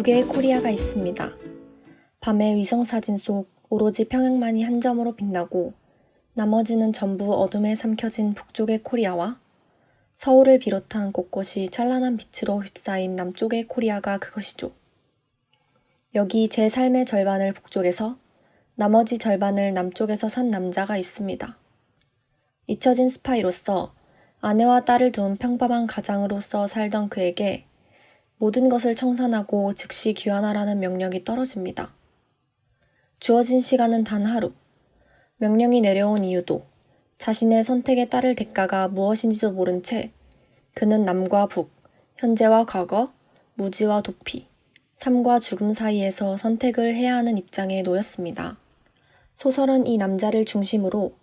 두 개의 코리아가 있습니다. 밤의 위성사진 속 오로지 평양만이 한 점으로 빛나고 나머지는 전부 어둠에 삼켜진 북쪽의 코리아와 서울을 비롯한 곳곳이 찬란한 빛으로 휩싸인 남쪽의 코리아가 그것이죠. 여기 제 삶의 절반을 북쪽에서 나머지 절반을 남쪽에서 산 남자가 있습니다. 잊혀진 스파이로서 아내와 딸을 둔 평범한 가장으로서 살던 그에게 모든 것을 청산하고 즉시 귀환하라는 명령이 떨어집니다. 주어진 시간은 단 하루. 명령이 내려온 이유도 자신의 선택에 따를 대가가 무엇인지도 모른 채 그는 남과 북, 현재와 과거, 무지와 도피, 삶과 죽음 사이에서 선택을 해야 하는 입장에 놓였습니다. 소설은 이 남자를 중심으로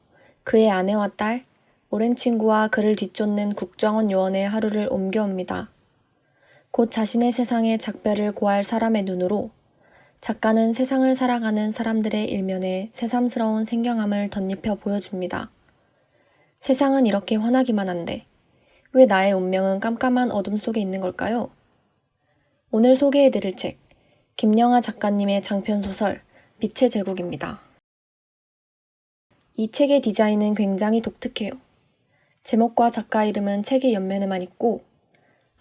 그의 아내와 딸, 오랜 친구와 그를 뒤쫓는 국정원 요원의 하루를 옮겨옵니다. 곧 자신의 세상에 작별을 고할 사람의 눈으로 작가는 세상을 살아가는 사람들의 일면에 새삼스러운 생경함을 덧입혀 보여줍니다. 세상은 이렇게 환하기만 한데 왜 나의 운명은 깜깜한 어둠 속에 있는 걸까요? 오늘 소개해드릴 책, 김영하 작가님의 장편소설 빛의 제국입니다. 이 책의 디자인은 굉장히 독특해요. 제목과 작가 이름은 책의 옆면에만 있고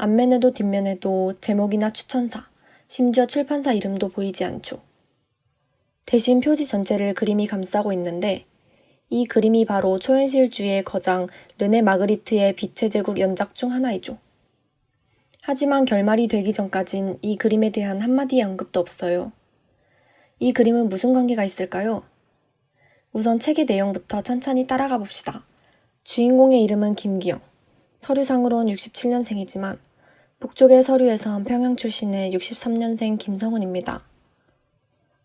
앞면에도 뒷면에도 제목이나 추천사, 심지어 출판사 이름도 보이지 않죠. 대신 표지 전체를 그림이 감싸고 있는데 이 그림이 바로 초현실주의의 거장 르네 마그리트의 빛의 제국 연작 중 하나이죠. 하지만 결말이 되기 전까진 이 그림에 대한 한마디의 언급도 없어요. 이 그림은 무슨 관계가 있을까요? 우선 책의 내용부터 찬찬히 따라가 봅시다. 주인공의 이름은 김기영. 서류상으론 67년생이지만 북쪽의 서류에선 평양 출신의 63년생 김성훈입니다.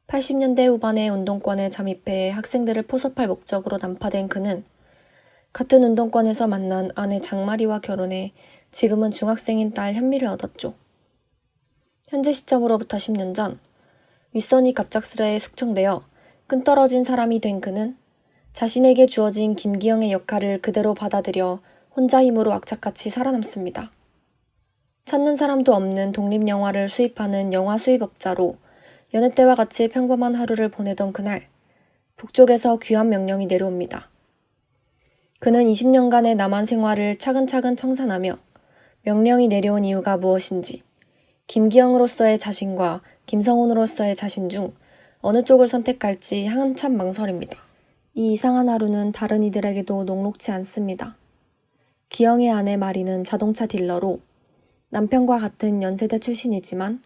80년대 후반에 운동권에 잠입해 학생들을 포섭할 목적으로 난파된 그는 같은 운동권에서 만난 아내 장마리와 결혼해 지금은 중학생인 딸 현미를 얻었죠. 현재 시점으로부터 10년 전 윗선이 갑작스레 숙청되어 끈떨어진 사람이 된 그는 자신에게 주어진 김기영의 역할을 그대로 받아들여 혼자 힘으로 악착같이 살아남습니다. 찾는 사람도 없는 독립영화를 수입하는 영화 수입업자로 여느 때와 같이 평범한 하루를 보내던 그날, 북쪽에서 귀환 명령이 내려옵니다. 그는 20년간의 남한 생활을 차근차근 청산하며 명령이 내려온 이유가 무엇인지, 김기영으로서의 자신과 김성훈으로서의 자신 중 어느 쪽을 선택할지 한참 망설입니다. 이 이상한 하루는 다른 이들에게도 녹록지 않습니다. 기영의 아내 마리는 자동차 딜러로 남편과 같은 연세대 출신이지만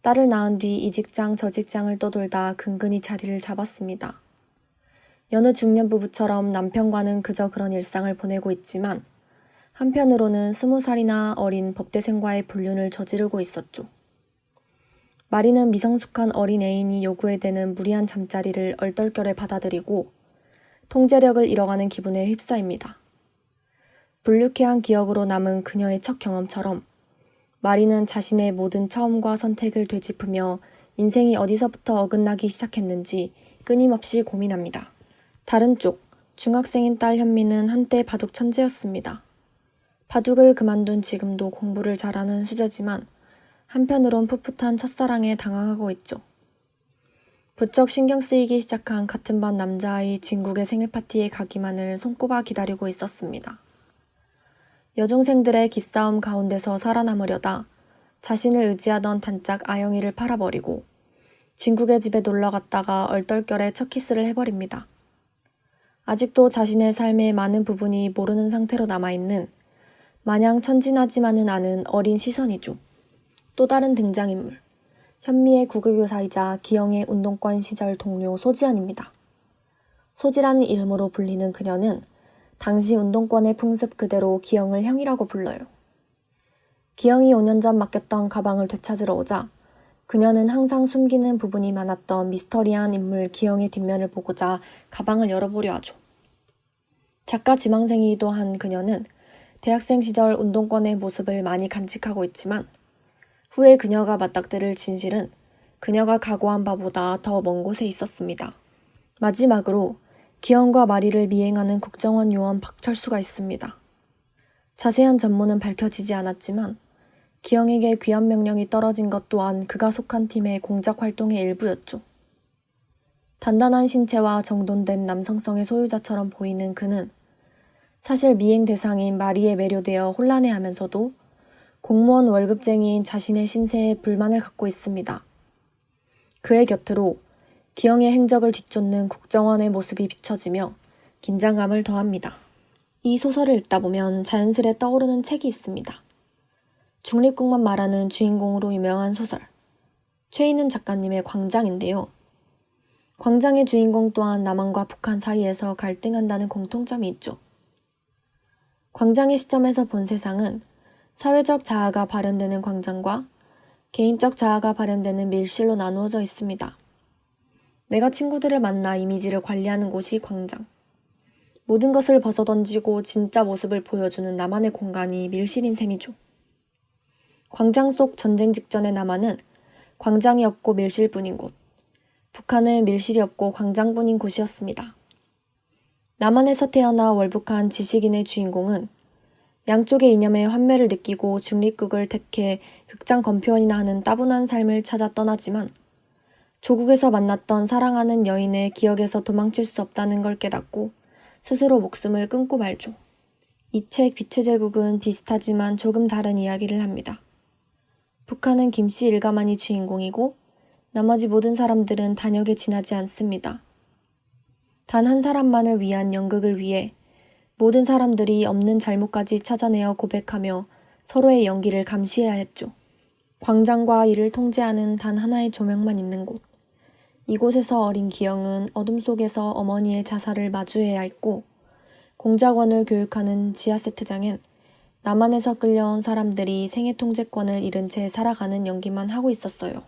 딸을 낳은 뒤 이 직장 저 직장을 떠돌다 근근히 자리를 잡았습니다. 여느 중년 부부처럼 남편과는 그저 그런 일상을 보내고 있지만 한편으로는 20살이나 어린 법대생과의 불륜을 저지르고 있었죠. 마리는 미성숙한 어린 애인이 요구해 대는 무리한 잠자리를 얼떨결에 받아들이고 통제력을 잃어가는 기분에 휩싸입니다. 불유쾌한 기억으로 남은 그녀의 첫 경험처럼 마리는 자신의 모든 처음과 선택을 되짚으며 인생이 어디서부터 어긋나기 시작했는지 끊임없이 고민합니다. 다른 쪽, 중학생인 딸 현미는 한때 바둑 천재였습니다. 바둑을 그만둔 지금도 공부를 잘하는 수재지만 한편으론 풋풋한 첫사랑에 당황하고 있죠. 부쩍 신경 쓰이기 시작한 같은 반 남자아이 진국의 생일 파티에 가기만을 손꼽아 기다리고 있었습니다. 여중생들의 기싸움 가운데서 살아남으려다 자신을 의지하던 단짝 아영이를 팔아버리고 진국의 집에 놀러갔다가 얼떨결에 첫 키스를 해버립니다. 아직도 자신의 삶의 많은 부분이 모르는 상태로 남아있는 마냥 천진하지만은 않은 어린 시선이죠. 또 다른 등장인물, 현미의 국어교사이자 기영의 운동권 시절 동료 소지연입니다. 소지라는 이름으로 불리는 그녀는 당시 운동권의 풍습 그대로 기영을 형이라고 불러요. 기영이 5년 전 맡겼던 가방을 되찾으러 오자 그녀는 항상 숨기는 부분이 많았던 미스터리한 인물 기영의 뒷면을 보고자 가방을 열어보려 하죠. 작가 지망생이기도 한 그녀는 대학생 시절 운동권의 모습을 많이 간직하고 있지만 후에 그녀가 맞닥뜨릴 진실은 그녀가 각오한 바보다 더 먼 곳에 있었습니다. 마지막으로 기영과 마리를 미행하는 국정원 요원 박철수가 있습니다. 자세한 전모는 밝혀지지 않았지만 기영에게 귀환 명령이 떨어진 것 또한 그가 속한 팀의 공작 활동의 일부였죠. 단단한 신체와 정돈된 남성성의 소유자처럼 보이는 그는 사실 미행 대상인 마리에 매료되어 혼란해하면서도 공무원 월급쟁이인 자신의 신세에 불만을 갖고 있습니다. 그의 곁으로 기영의 행적을 뒤쫓는 국정원의 모습이 비춰지며 긴장감을 더합니다. 이 소설을 읽다 보면 자연스레 떠오르는 책이 있습니다. 중립국만 말하는 주인공으로 유명한 소설 최인훈 작가님의 광장인데요. 광장의 주인공 또한 남한과 북한 사이에서 갈등한다는 공통점이 있죠. 광장의 시점에서 본 세상은 사회적 자아가 발현되는 광장과 개인적 자아가 발현되는 밀실로 나누어져 있습니다. 내가 친구들을 만나 이미지를 관리하는 곳이 광장. 모든 것을 벗어던지고 진짜 모습을 보여주는 나만의 공간이 밀실인 셈이죠. 광장 속 전쟁 직전의 남한은 광장이 없고 밀실뿐인 곳, 북한은 밀실이 없고 광장뿐인 곳이었습니다. 남한에서 태어나 월북한 지식인의 주인공은 양쪽의 이념에 환멸을 느끼고 중립국을 택해 극장 건표원이나 하는 따분한 삶을 찾아 떠나지만 조국에서 만났던 사랑하는 여인의 기억에서 도망칠 수 없다는 걸 깨닫고 스스로 목숨을 끊고 말죠. 이 책 빛의 제국은 비슷하지만 조금 다른 이야기를 합니다. 북한은 김씨 일가만이 주인공이고 나머지 모든 사람들은 단역에 지나지 않습니다. 단 한 사람만을 위한 연극을 위해 모든 사람들이 없는 잘못까지 찾아내어 고백하며 서로의 연기를 감시해야 했죠. 광장과 이를 통제하는 단 하나의 조명만 있는 곳. 이곳에서 어린 기영은 어둠 속에서 어머니의 자살을 마주해야 했고 공작원을 교육하는 지하 세트장엔 남한에서 끌려온 사람들이 생애 통제권을 잃은 채 살아가는 연기만 하고 있었어요.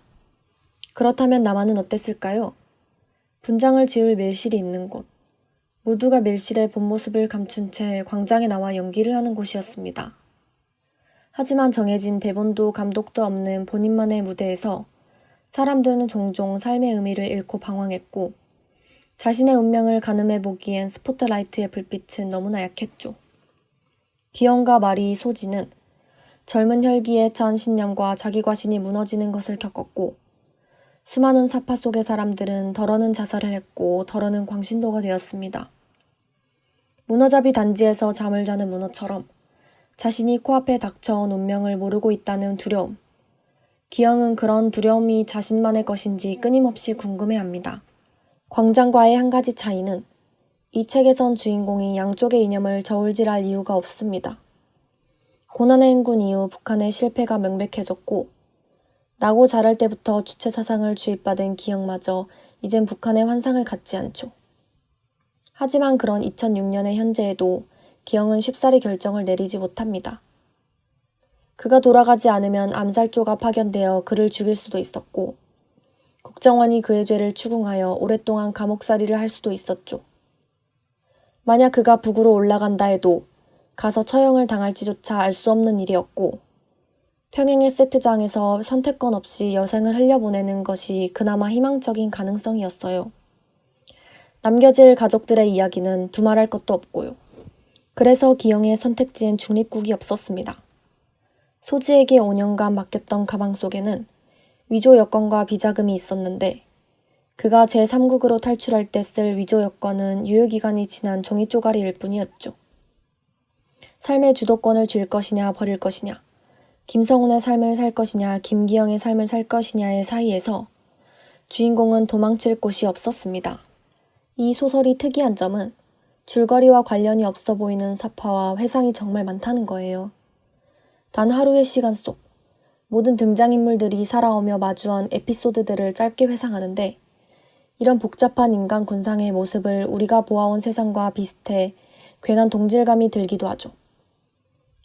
그렇다면 남한은 어땠을까요? 분장을 지을 밀실이 있는 곳. 모두가 밀실의 본 모습을 감춘 채 광장에 나와 연기를 하는 곳이었습니다. 하지만 정해진 대본도 감독도 없는 본인만의 무대에서 사람들은 종종 삶의 의미를 잃고 방황했고 자신의 운명을 가늠해 보기엔 스포트라이트의 불빛은 너무나 약했죠. 기영과 마리 소지는 젊은 혈기에 찬 신념과 자기과신이 무너지는 것을 겪었고 수많은 사파 속의 사람들은 덜어는 자살을 했고 덜어는 광신도가 되었습니다. 문어잡이 단지에서 잠을 자는 문어처럼 자신이 코앞에 닥쳐온 운명을 모르고 있다는 두려움. 기영은 그런 두려움이 자신만의 것인지 끊임없이 궁금해합니다. 광장과의 한 가지 차이는 이 책에선 주인공이 양쪽의 이념을 저울질할 이유가 없습니다. 고난의 행군 이후 북한의 실패가 명백해졌고 나고 자랄 때부터 주체 사상을 주입받은 기영마저 이젠 북한의 환상을 갖지 않죠. 하지만 그런 2006년의 현재에도 기영은 쉽사리 결정을 내리지 못합니다. 그가 돌아가지 않으면 암살조가 파견되어 그를 죽일 수도 있었고 국정원이 그의 죄를 추궁하여 오랫동안 감옥살이를 할 수도 있었죠. 만약 그가 북으로 올라간다 해도 가서 처형을 당할지조차 알 수 없는 일이었고 평행의 세트장에서 선택권 없이 여생을 흘려보내는 것이 그나마 희망적인 가능성이었어요. 남겨질 가족들의 이야기는 두말할 것도 없고요. 그래서 기영의 선택지엔 중립국이 없었습니다. 소지에게 5년간 맡겼던 가방 속에는 위조 여권과 비자금이 있었는데 그가 제3국으로 탈출할 때 쓸 위조 여권은 유효기간이 지난 종이 쪼가리일 뿐이었죠. 삶의 주도권을 쥘 것이냐 버릴 것이냐, 김성훈의 삶을 살 것이냐 김기영의 삶을 살 것이냐의 사이에서 주인공은 도망칠 곳이 없었습니다. 이 소설이 특이한 점은 줄거리와 관련이 없어 보이는 사파와 회상이 정말 많다는 거예요. 단 하루의 시간 속 모든 등장인물들이 살아오며 마주한 에피소드들을 짧게 회상하는데 이런 복잡한 인간 군상의 모습을 우리가 보아온 세상과 비슷해 괜한 동질감이 들기도 하죠.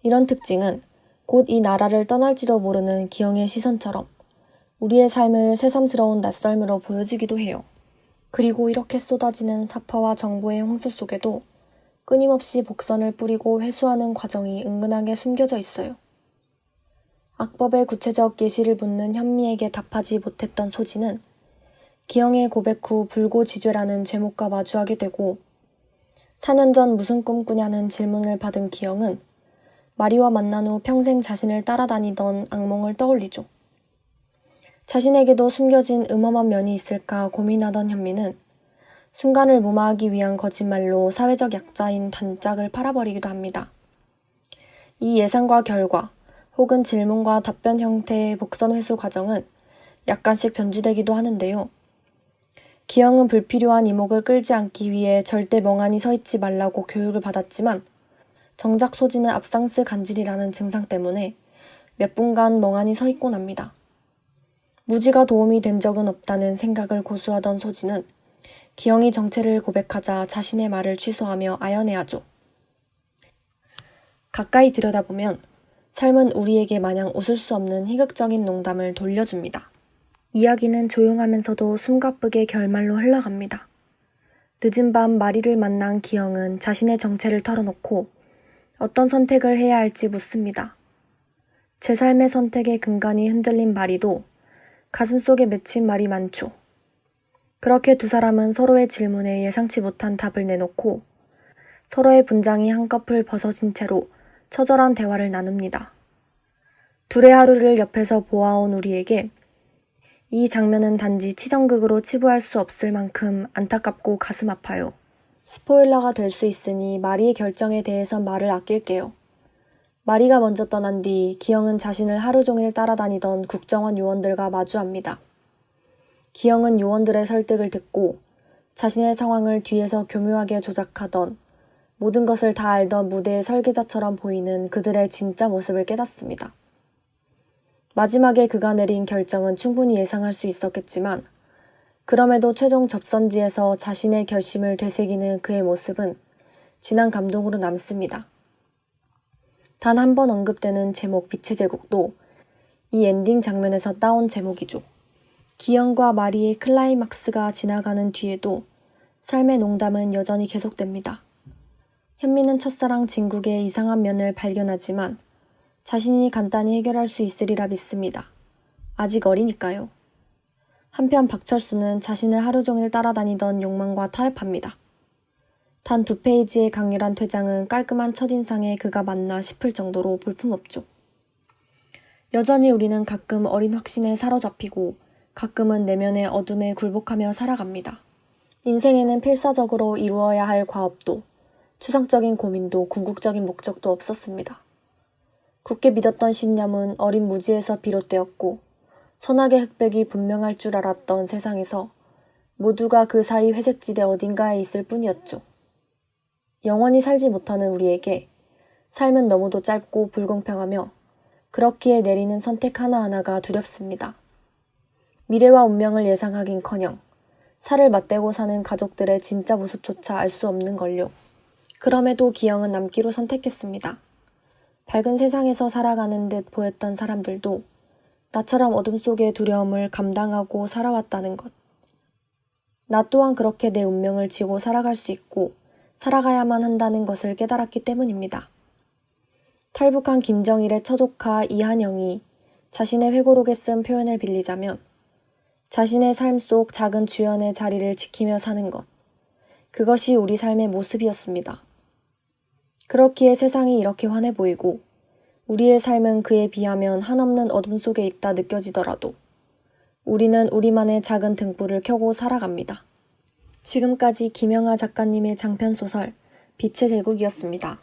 이런 특징은 곧 이 나라를 떠날지도 모르는 기영의 시선처럼 우리의 삶을 새삼스러운 낯설므로 보여지기도 해요. 그리고 이렇게 쏟아지는 사파와 정보의 홍수 속에도 끊임없이 복선을 뿌리고 회수하는 과정이 은근하게 숨겨져 있어요. 악법의 구체적 예시를 묻는 현미에게 답하지 못했던 소지는 기영의 고백 후 불고지죄라는 제목과 마주하게 되고 4년 전 무슨 꿈 꾸냐는 질문을 받은 기영은 마리와 만난 후 평생 자신을 따라다니던 악몽을 떠올리죠. 자신에게도 숨겨진 음험한 면이 있을까 고민하던 현미는 순간을 무마하기 위한 거짓말로 사회적 약자인 단짝을 팔아버리기도 합니다. 이 예상과 결과 혹은 질문과 답변 형태의 복선 회수 과정은 약간씩 변주되기도 하는데요. 기영은 불필요한 이목을 끌지 않기 위해 절대 멍하니 서 있지 말라고 교육을 받았지만 정작 소진은 압상스 간질이라는 증상 때문에 몇 분간 멍하니 서 있곤 합니다. 무지가 도움이 된 적은 없다는 생각을 고수하던 소진은 기영이 정체를 고백하자 자신의 말을 취소하며 아연해하죠. 가까이 들여다보면 삶은 우리에게 마냥 웃을 수 없는 희극적인 농담을 돌려줍니다. 이야기는 조용하면서도 숨가쁘게 결말로 흘러갑니다. 늦은 밤 마리를 만난 기영은 자신의 정체를 털어놓고 어떤 선택을 해야 할지 묻습니다. 제 삶의 선택에 근간이 흔들린 마리도 가슴속에 맺힌 말이 많죠. 그렇게 두 사람은 서로의 질문에 예상치 못한 답을 내놓고 서로의 분장이 한꺼풀 벗어진 채로 처절한 대화를 나눕니다. 둘의 하루를 옆에서 보아온 우리에게 이 장면은 단지 치정극으로 치부할 수 없을 만큼 안타깝고 가슴 아파요. 스포일러가 될 수 있으니 마리의 결정에 대해선 말을 아낄게요. 마리가 먼저 떠난 뒤 기영은 자신을 하루 종일 따라다니던 국정원 요원들과 마주합니다. 기영은 요원들의 설득을 듣고 자신의 상황을 뒤에서 교묘하게 조작하던 모든 것을 다 알던 무대의 설계자처럼 보이는 그들의 진짜 모습을 깨닫습니다. 마지막에 그가 내린 결정은 충분히 예상할 수 있었겠지만 그럼에도 최종 접선지에서 자신의 결심을 되새기는 그의 모습은 진한 감동으로 남습니다. 단 한 번 언급되는 제목 빛의 제국도 이 엔딩 장면에서 따온 제목이죠. 기영과 마리의 클라이막스가 지나가는 뒤에도 삶의 농담은 여전히 계속됩니다. 현미는 첫사랑 진국의 이상한 면을 발견하지만 자신이 간단히 해결할 수 있으리라 믿습니다. 아직 어리니까요. 한편 박철수는 자신을 하루 종일 따라다니던 욕망과 타협합니다. 단 2페이지의 강렬한 퇴장은 깔끔한 첫인상에 그가 맞나 싶을 정도로 볼품없죠. 여전히 우리는 가끔 어린 확신에 사로잡히고 가끔은 내면의 어둠에 굴복하며 살아갑니다. 인생에는 필사적으로 이루어야 할 과업도 추상적인 고민도 궁극적인 목적도 없었습니다. 굳게 믿었던 신념은 어린 무지에서 비롯되었고 선악의 흑백이 분명할 줄 알았던 세상에서 모두가 그 사이 회색지대 어딘가에 있을 뿐이었죠. 영원히 살지 못하는 우리에게 삶은 너무도 짧고 불공평하며 그렇기에 내리는 선택 하나하나가 두렵습니다. 미래와 운명을 예상하긴커녕 살을 맞대고 사는 가족들의 진짜 모습조차 알 수 없는 걸요. 그럼에도 기영은 남기로 선택했습니다. 밝은 세상에서 살아가는 듯 보였던 사람들도 나처럼 어둠 속의 두려움을 감당하고 살아왔다는 것. 나 또한 그렇게 내 운명을 지고 살아갈 수 있고 살아가야만 한다는 것을 깨달았기 때문입니다. 탈북한 김정일의 처조카 이한영이 자신의 회고록에 쓴 표현을 빌리자면 자신의 삶 속 작은 주연의 자리를 지키며 사는 것. 그것이 우리 삶의 모습이었습니다. 그렇기에 세상이 이렇게 환해 보이고 우리의 삶은 그에 비하면 한없는 어둠 속에 있다 느껴지더라도 우리는 우리만의 작은 등불을 켜고 살아갑니다. 지금까지 김영하 작가님의 장편소설 빛의 제국이었습니다.